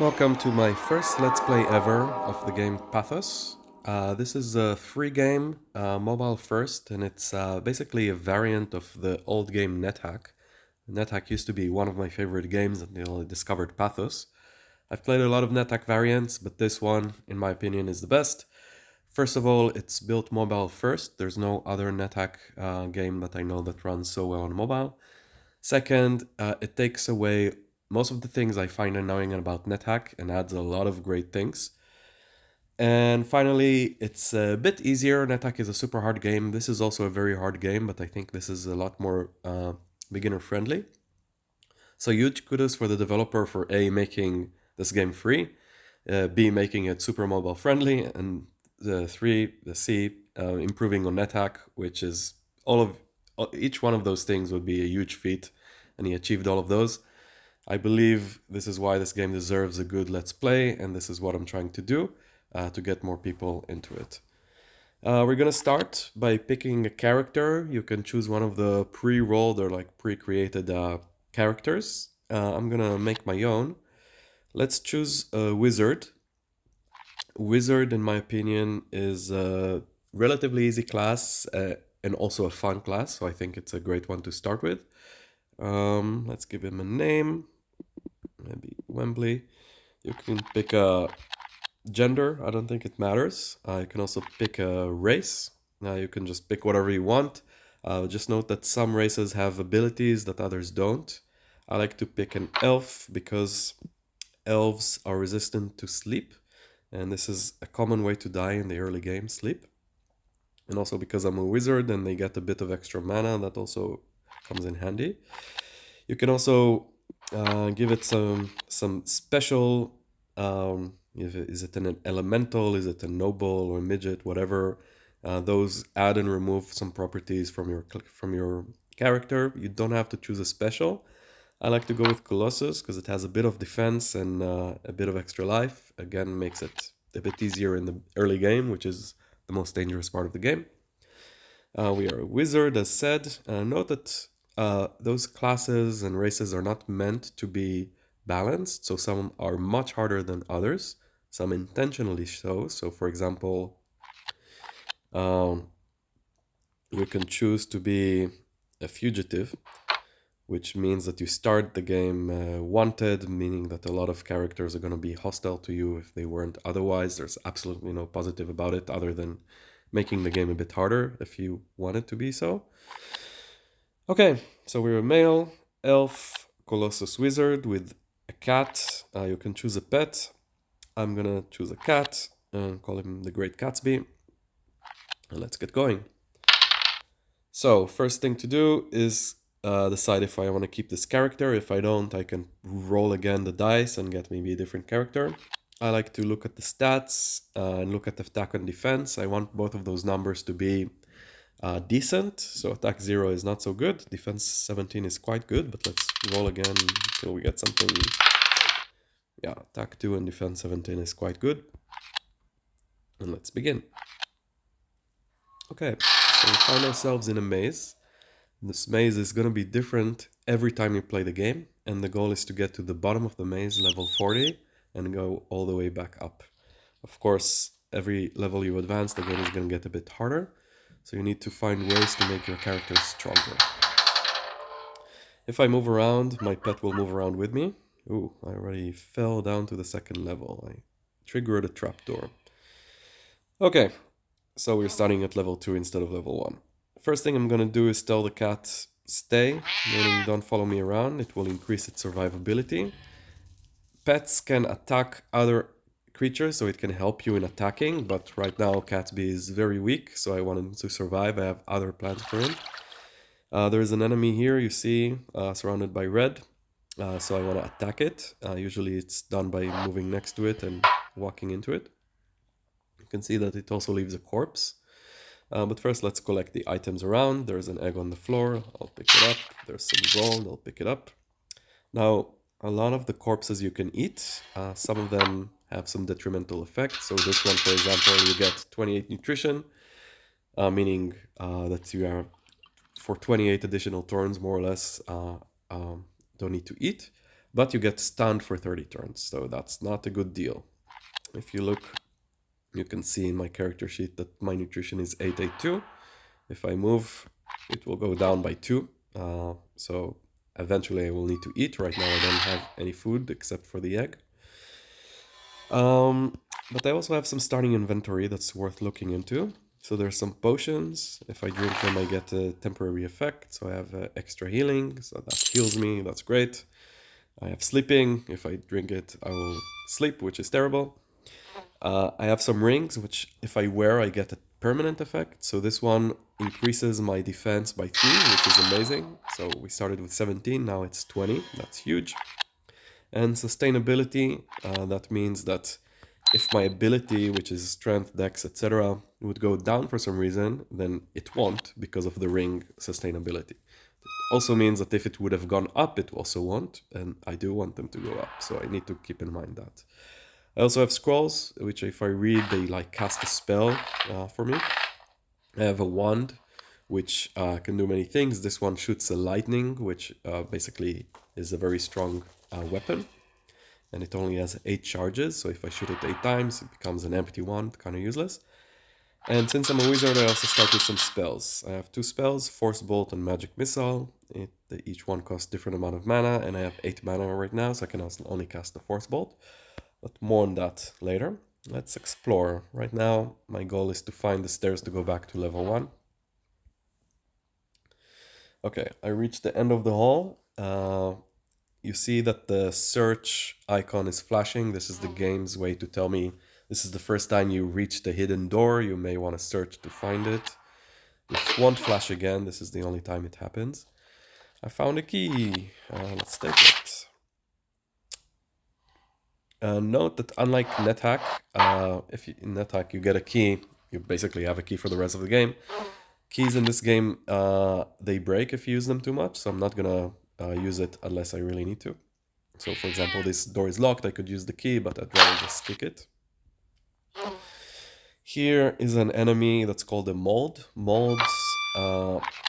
Welcome to my first Let's Play ever of the game Pathos. This is a free game, mobile first, and it's basically a variant of the old game Nethack. Nethack used to be one of my favorite games until I discovered Pathos. I've played a lot of Nethack variants, but this one, in my opinion, is the best. First of all, it's built mobile first. There's no other Nethack game that I know that runs so well on mobile. Second, it takes away most of the things I find annoying about NetHack and adds a lot of great things. And finally, it's a bit easier. NetHack is a super hard game. This is also a very hard game, but I think this is a lot more beginner friendly. So huge kudos for the developer for A, making this game free, B, making it super mobile friendly, and the C, improving on NetHack, which is each one of those things would be a huge feat, and he achieved all of those. I believe this is why this game deserves a good Let's Play, and this is what I'm trying to do to get more people into it. We're gonna start by picking a character. You can choose one of the pre-rolled or like pre-created characters. I'm gonna make my own. Let's choose a wizard. Wizard, in my opinion, is a relatively easy class and also a fun class, so I think it's a great one to start with. Let's give him a name, maybe Wembley. You can pick a gender, I don't think it matters. You can also pick a race. You can just pick whatever you want. Just note that some races have abilities that others don't. I like to pick an elf because elves are resistant to sleep, and this is a common way to die in the early game, sleep. And also because I'm a wizard and they get a bit of extra mana, that also comes in handy. You can also give it some special, is it an elemental, is it a noble or midget, whatever. Those add and remove some properties from your character. You don't have to choose a special. I like to go with Colossus because it has a bit of defense and a bit of extra life. Again, makes it a bit easier in the early game, which is the most dangerous part of the game. We are a wizard, as said. Note that those classes and races are not meant to be balanced, so some are much harder than others, some intentionally so. So, for example, um, you can choose to be a fugitive, which means that you start the game wanted, meaning that a lot of characters are going to be hostile to you if they weren't otherwise. There's absolutely no positive about it other than making the game a bit harder if you want it to be so. Okay, so we're a male, elf, colossus wizard with a cat. You can choose a pet. I'm gonna choose a cat and call him the Great Gatsby. And let's get going. So, first thing to do is decide if I want to keep this character. If I don't, I can roll again the dice and get maybe a different character. I like to look at the stats and look at the attack and defense. I want both of those numbers to be decent. So attack 0 is not so good. Defense 17 is quite good, but let's roll again until we get something. Yeah, attack 2 and defense 17 is quite good. And let's begin. Okay, so we find ourselves in a maze. This maze is going to be different every time you play the game, and the goal is to get to the bottom of the maze, level 40, and go all the way back up. Of course, every level you advance, the game is going to get a bit harder, so you need to find ways to make your character stronger. If I move around, my pet will move around with me. Ooh, I already fell down to the second level. I triggered a trapdoor. Okay, so we're starting at level 2 instead of level 1. First thing I'm gonna do is tell the cat stay, meaning don't follow me around. It will increase its survivability. Pets can attack other creatures, so it can help you in attacking, but right now Catsby is very weak, so I want him to survive. I have other plans for him. There's an enemy here, you see, surrounded by red, so I want to attack it. Usually it's done by moving next to it and walking into it. You can see that it also leaves a corpse. But first, let's collect the items around. There's an egg on the floor. I'll pick it up. There's some gold. I'll pick it up. Now, a lot of the corpses you can eat. Some of them have some detrimental effects. So this one, for example, you get 28 nutrition, meaning that you are, for 28 additional turns, more or less, don't need to eat. but you get stunned for 30 turns, so that's not a good deal. If you look, you can see in my character sheet that my nutrition is 882. If I move, it will go down by 2. So eventually I will need to eat. Right now I don't have any food except for the egg. But I also have some starting inventory that's worth looking into. So there's some potions. If I drink them, I get a temporary effect. So I have extra healing, so that heals me. That's great. I have sleeping. If I drink it, I will sleep, which is terrible. I have some rings, which if I wear, I get a permanent effect. So this one increases my defense by 3, which is amazing. So we started with 17, now it's 20. That's huge. And sustainability, that means that if my ability, which is strength, dex, etc., would go down for some reason, then it won't because of the ring sustainability. Also means that if it would have gone up, it also won't, and I do want them to go up, so I need to keep in mind that. I also have scrolls, which if I read, they like cast a spell for me. I have a wand, which can do many things. This one shoots a lightning, which basically is a very strong weapon. And it only has 8 charges, so if I shoot it 8 times, it becomes an empty wand, kind of useless. And since I'm a wizard, I also start with some spells. I have 2 spells, Force Bolt and Magic Missile. Each one costs different amount of mana, and I have 8 mana right now, so I can also only cast the Force Bolt. But more on that later. Let's explore. Right now, my goal is to find the stairs to go back to level 1. Okay, I reached the end of the hall. You see that the search icon is flashing. This is the game's way to tell me this is the first time you reach the hidden door. You may want to search to find it. It won't flash again. This is the only time it happens. I found a key. Let's take it. Note that unlike Nethack, in Nethack you get a key, you basically have a key for the rest of the game. Keys in this game, they break if you use them too much, so I'm not gonna use it unless I really need to. So for example, this door is locked, I could use the key, but I'd rather just kick it. Here is an enemy that's called a mold. Molds,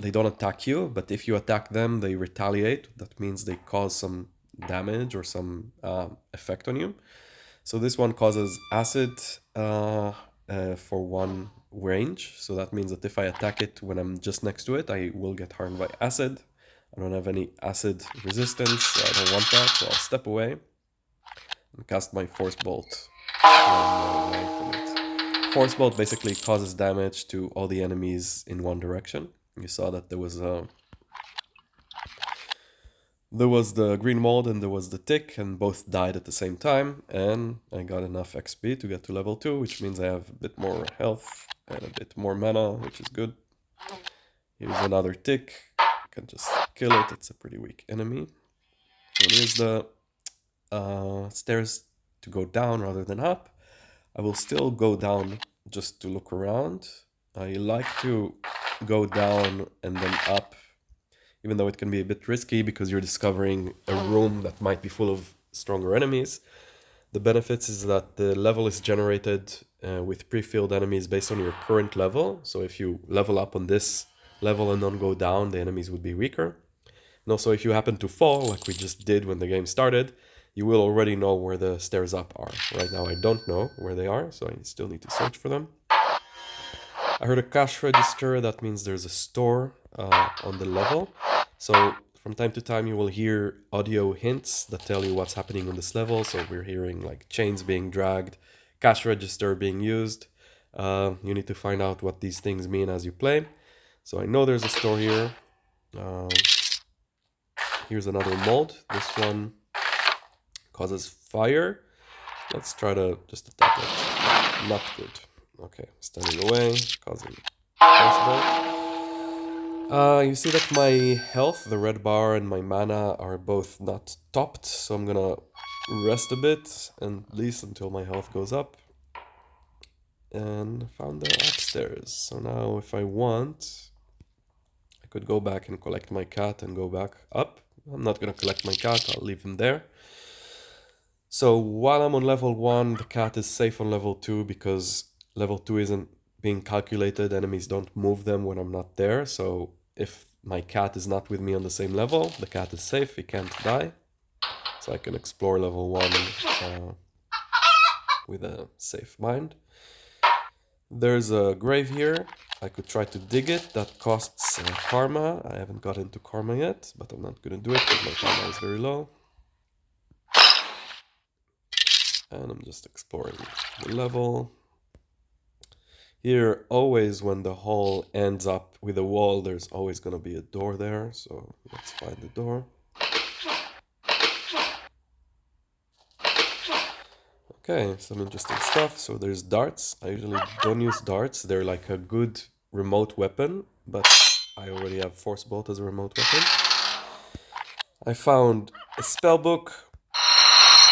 they don't attack you, but if you attack them, they retaliate. That means they cause some damage or some effect on you. So this one causes acid for 1 range. So that means that if I attack it when I'm just next to it, I will get harmed by acid. I don't have any acid resistance, so I don't want that, so I'll step away and cast my Force Bolt. Force Bolt basically causes damage to all the enemies in one direction. You saw that there was the green mold and there was the tick, and both died at the same time, and I got enough XP to get to level 2, which means I have a bit more health and a bit more mana, which is good. Here's another tick. I can just kill it, it's a pretty weak enemy. And here's the stairs to go down rather than up. I will still go down just to look around. I like to go down and then up, even though it can be a bit risky because you're discovering a room that might be full of stronger enemies. The benefits is that the level is generated with pre-filled enemies based on your current level. So if you level up on this level and then go down, the enemies would be weaker. And also if you happen to fall, like we just did when the game started, you will already know where the stairs up are. Right now I don't know where they are, so I still need to search for them. I heard a cash register, that means there's a store on the level. So from time to time you will hear audio hints that tell you what's happening on this level. So we're hearing like chains being dragged, cash register being used. You need to find out what these things mean as you play. So I know there's a store here. Here's another mold. This one causes fire. Let's try to just attack it. Not good. Okay, standing away, causing force bolt. You see that my health, the red bar, and my mana are both not topped, so I'm gonna rest a bit, and at least until my health goes up. And found the upstairs. So now if I want, I could go back and collect my cat and go back up. I'm not gonna collect my cat, I'll leave him there. So while I'm on level 1, the cat is safe on level 2 because level 2 isn't being calculated, enemies don't move them when I'm not there. So if my cat is not with me on the same level, the cat is safe, he can't die. so I can explore level 1 with a safe mind. There's a grave here. I could try to dig it. That costs karma. I haven't got into karma yet, but I'm not gonna do it because my karma is very low. And I'm just exploring the level. Here, always when the hole ends up with a wall, there's always gonna be a door there. So let's find the door. Okay, some interesting stuff. So there's darts. I usually don't use darts. They're like a good remote weapon, but I already have force bolt as a remote weapon. I found a spell book,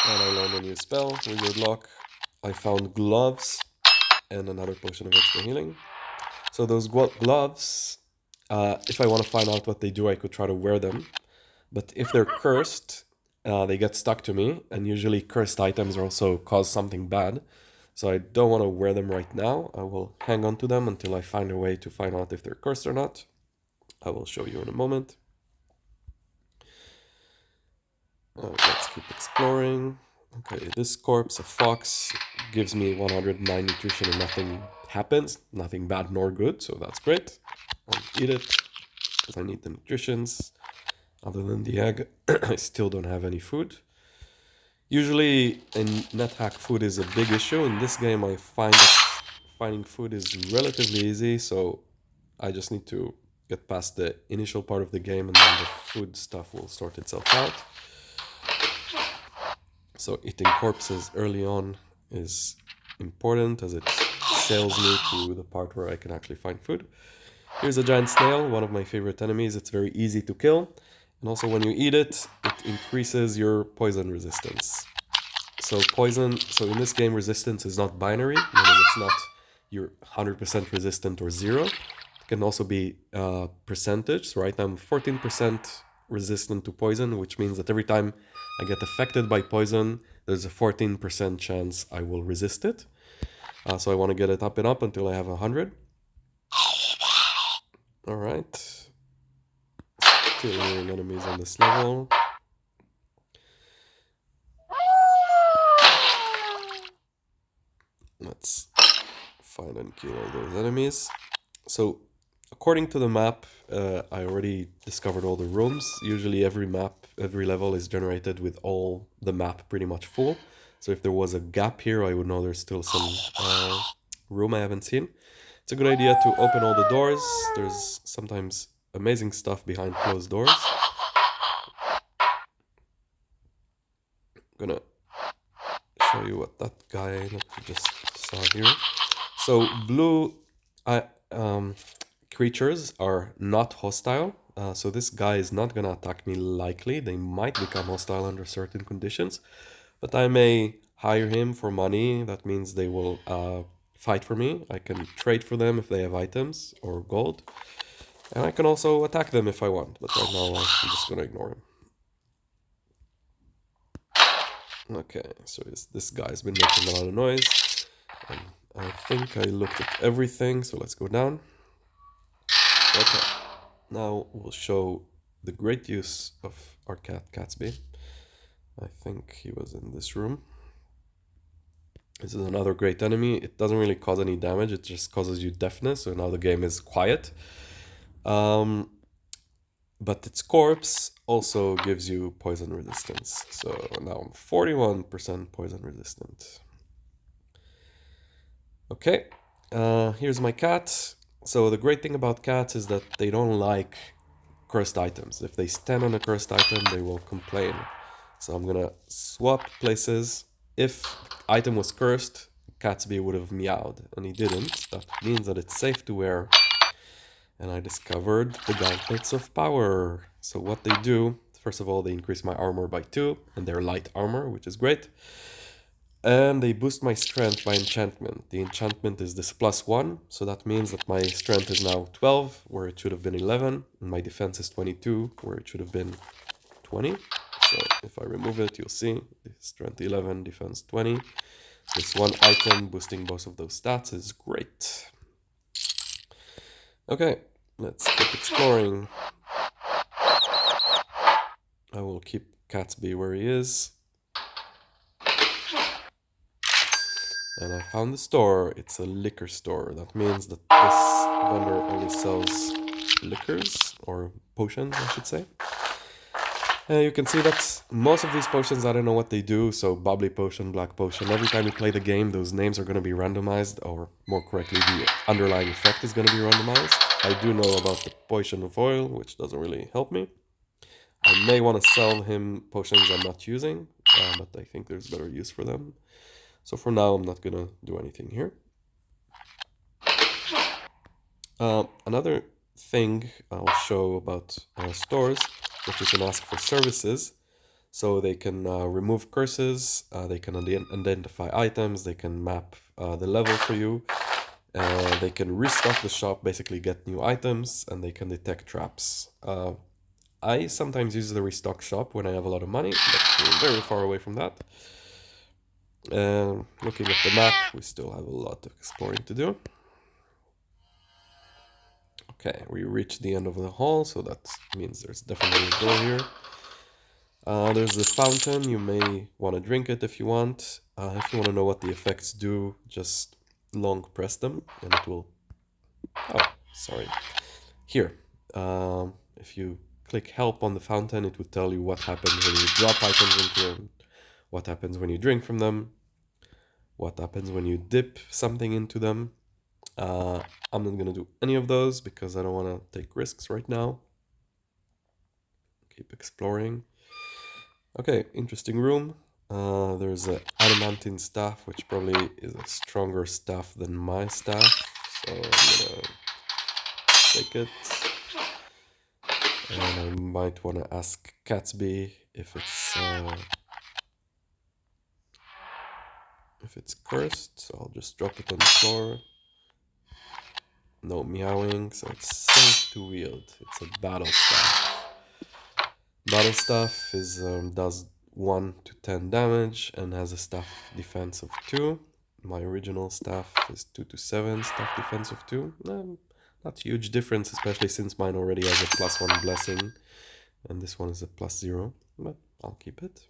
and I learned a new spell, Wizard Lock. I found gloves and another potion of extra healing. So those gloves, if I want to find out what they do, I could try to wear them. But if they're cursed, they get stuck to me, and usually cursed items also cause something bad. So I don't want to wear them right now. I will hang on to them until I find a way to find out if they're cursed or not. I will show you in a moment. Let's keep exploring. Okay, this corpse, a fox, gives me 109 nutrition and nothing happens. Nothing bad nor good, so that's great. I'll eat it because I need the nutritions. Other than the egg, I still don't have any food. Usually in Nethack food is a big issue. In this game I find that finding food is relatively easy, so I just need to get past the initial part of the game and then the food stuff will sort itself out. So eating corpses early on is important as it sails me to the part where I can actually find food. Here's a giant snail, one of my favorite enemies. It's very easy to kill. And also when you eat it, it increases your poison resistance. So in this game resistance is not binary, meaning it's not you're 100% resistant or 0. It can also be percentage. So right now I'm 14% resistant to poison, which means that every time I get affected by poison, there's a 14% chance I will resist it. So I want to get it up and up until I have 100. Alright. Still hearing enemies on this level. Let's find and kill all those enemies. So, according to the map, I already discovered all the rooms. Usually every level is generated with all the map pretty much full. So if there was a gap here, I would know there's still some room I haven't seen. It's a good idea to open all the doors. There's sometimes amazing stuff behind closed doors. I'm gonna show you what that guy that you just saw here. So blue creatures are not hostile. So this guy is not gonna attack me likely. They might become hostile under certain conditions. But I may hire him for money. That means they will fight for me. I can trade for them if they have items or gold. And I can also attack them if I want. But right now I'm just gonna ignore him. Okay, so this guy's been making a lot of noise. And I think I looked at everything, so let's go down. Okay, now we'll show the great use of our cat Catsby. I think he was in this room. This is another great enemy. It doesn't really cause any damage, it just causes you deafness, so now the game is quiet. But its corpse also gives you poison resistance. So now I'm 41% poison resistant. Okay, here's my cat. So the great thing about cats is that they don't like cursed items. If they stand on a cursed item, they will complain. So I'm gonna swap places. If item was cursed, Catsby would have meowed, and he didn't. That means that it's safe to wear. And I discovered the gauntlets of power. So what they do, first of all, they increase my armor by 2, and they're light armor, which is great. And they boost my strength by enchantment. The enchantment is this +1, so that means that my strength is now 12, where it should have been 11, and my defense is 22, where it should have been 20. So if I remove it, you'll see strength 11, defense 20. This one item boosting both of those stats is great. Okay, let's keep exploring. I will keep Catsby where he is. And I found the store. It's a liquor store. That means that this vendor only sells liquors, or potions, I should say. You can see that most of these potions, I don't know what they do. So bubbly potion, black potion. Every time you play the game, those names are going to be randomized, or more correctly, the underlying effect is going to be randomized. I do know about the potion of oil, which doesn't really help me. I may want to sell him potions I'm not using, but I think there's better use for them. So for now, I'm not going to do anything here. Another thing I'll show about stores, that you can ask for services. So they can remove curses, they can identify items, they can map the level for you, they can restock the shop, basically get new items, and they can detect traps. I sometimes use the restock shop when I have a lot of money, but we're very far away from that. Looking at the map, we still have a lot of exploring to do. Okay, we reached the end of the hall, so that means there's definitely a door here. There's a fountain. You may want to drink it if you want. If you want to know what the effects do, just long press them and it will... Oh, sorry. Here, if you click help on the fountain, it will tell you what happens when you drop items into them, what happens when you drink from them, what happens when you dip something into them. I'm not going to do any of those because I don't want to take risks right now. Keep exploring. Okay, interesting room. There's an adamantine staff, which probably is a stronger staff than my staff. So I'm gonna take it. And I might want to ask Catsby if it's cursed. So I'll just drop it on the floor. No meowing, so it's safe to wield. It's a battle staff. Battle staff does 1 to 10 damage and has a staff defense of 2. My original staff is 2 to 7 staff defense of 2. Not huge difference, especially since mine already has a +1 blessing and this one is a +0, but I'll keep it.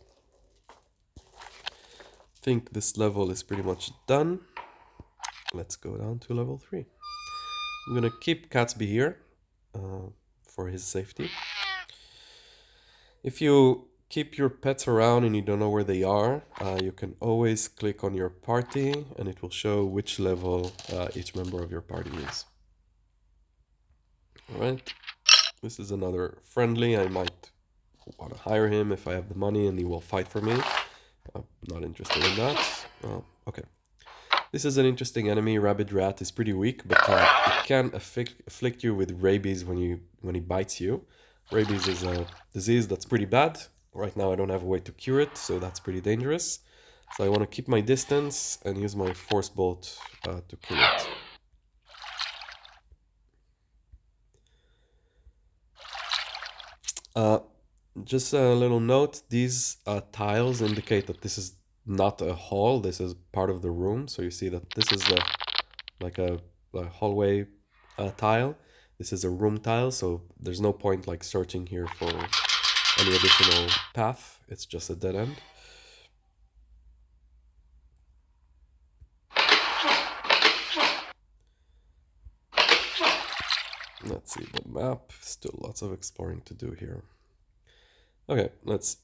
I think this level is pretty much done. Let's go down to level 3. I'm gonna keep Catsby here for his safety. If you keep your pets around and you don't know where they are, you can always click on your party and it will show which level each member of your party is. Alright, this is another friendly. I might want to hire him if I have the money and he will fight for me. I'm not interested in that. Okay. This is an interesting enemy. Rabid Rat is pretty weak, but it can afflict you with rabies when he bites you. Rabies is a disease that's pretty bad. Right now I don't have a way to cure it, so that's pretty dangerous. So I want to keep my distance and use my Force Bolt to kill it. Just a little note, these tiles indicate that this is not a hall, this is part of the room. So you see that this is like a hallway tile. This is a room tile, so there's no point like searching here for any additional path. It's just a dead end. Let's see the map. Still lots of exploring to do here. Okay, let's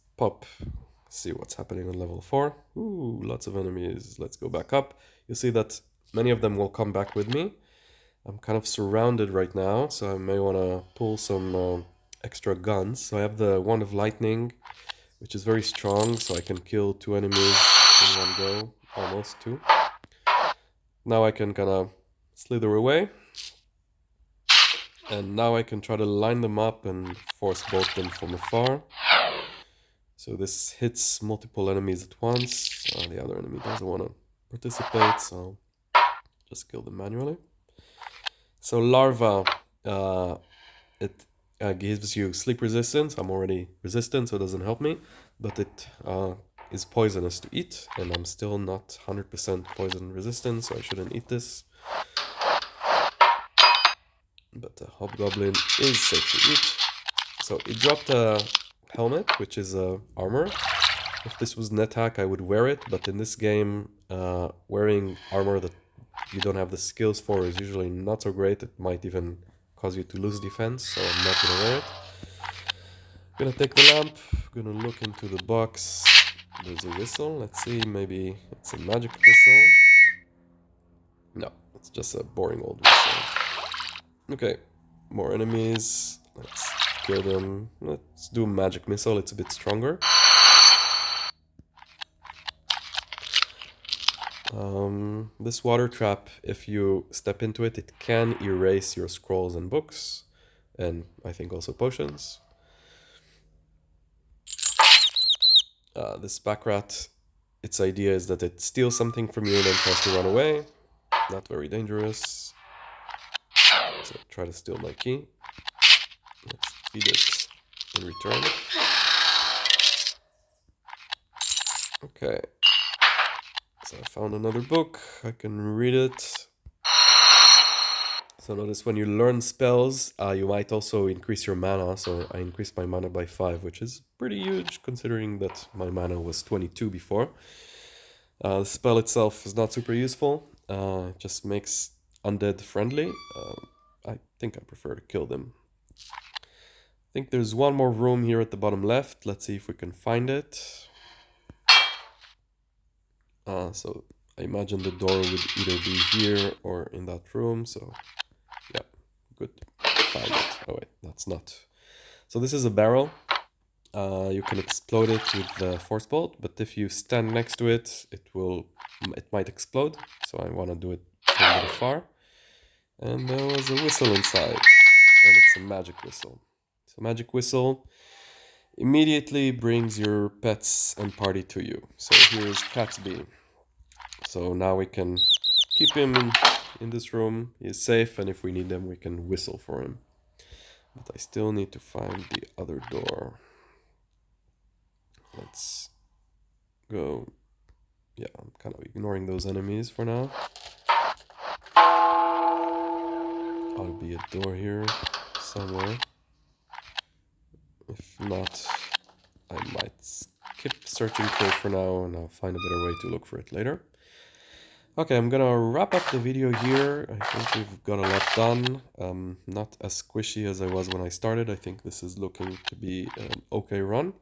see what's happening on level 4. Ooh, lots of enemies. Let's go back up. You'll see that many of them will come back with me. I'm kind of surrounded right now, so I may want to pull some extra guns. So I have the Wand of Lightning, which is very strong, so I can kill 2 enemies in one go. Almost 2. Now I can kind of slither away. And now I can try to line them up and Force Bolt them from afar. So this hits multiple enemies at once. The other enemy doesn't want to participate, so just kill them manually. So Larva, it gives you sleep resistance. I'm already resistant, so it doesn't help me. But it is poisonous to eat, and I'm still not 100% poison resistant, so I shouldn't eat this. But the Hobgoblin is safe to eat. So it dropped a helmet, which is armor. If this was Nethack, I would wear it, but in this game, wearing armor that you don't have the skills for is usually not so great. It might even cause you to lose defense, so I'm not gonna wear it. Gonna take the lamp, gonna look into the box. There's a whistle. Let's see, maybe it's a magic whistle. No, it's just a boring old whistle. Okay, more enemies. Let's kill them. Let's do a magic missile, it's a bit stronger. This water trap, if you step into it, it can erase your scrolls and books, and I think also potions. This back rat, its idea is that it steals something from you and then tries to run away. Not very dangerous. So try to steal my key. Let's eat it in return. Okay. So I found another book. I can read it. So notice when you learn spells, you might also increase your mana. So I increased my mana by 5, which is pretty huge considering that my mana was 22 before. The spell itself is not super useful. It just makes undead friendly. I think I prefer to kill them. I think there's one more room here at the bottom left. Let's see if we can find it. So I imagine the door would either be here or in that room. So yeah, good. Found it. Oh wait, that's not. So this is a barrel. You can explode it with the force bolt, but if you stand next to it, it might explode. So I want to do it a little far. And there was a whistle inside, and it's a magic whistle. So magic whistle immediately brings your pets and party to you. So here's Catsby. So now we can keep him in this room. He's safe, and if we need him, we can whistle for him. But I still need to find the other door. Let's go. Yeah, I'm kind of ignoring those enemies for now. Ought to be a door here somewhere. If not, I might skip searching for it for now and I'll find a better way to look for it later. Okay, I'm gonna wrap up the video here. I think we've got a lot done. Not as squishy as I was when I started. I think this is looking to be an okay run.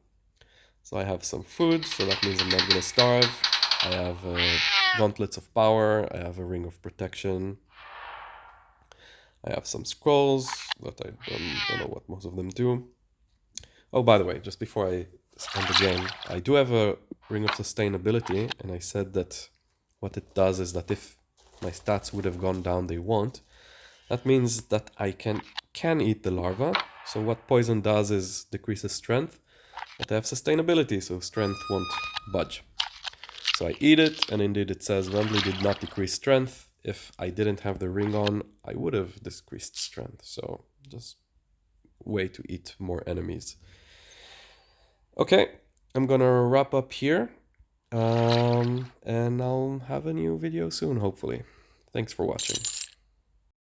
So I have some food, so that means I'm not gonna starve. I have gauntlets of power. I have a ring of protection. I have some scrolls, but I don't know what most of them do. Oh, by the way, just before I end the game, I do have a ring of sustainability, and I said that what it does is that if my stats would have gone down, they won't. That means that I can eat the larva. So what poison does is decreases strength, but I have sustainability, so strength won't budge. So I eat it, and indeed it says Wembley did not decrease strength. If I didn't have the ring on, I would have decreased strength. So just way to eat more enemies. Okay, I'm gonna wrap up here. And I'll have a new video soon, hopefully. Thanks for watching.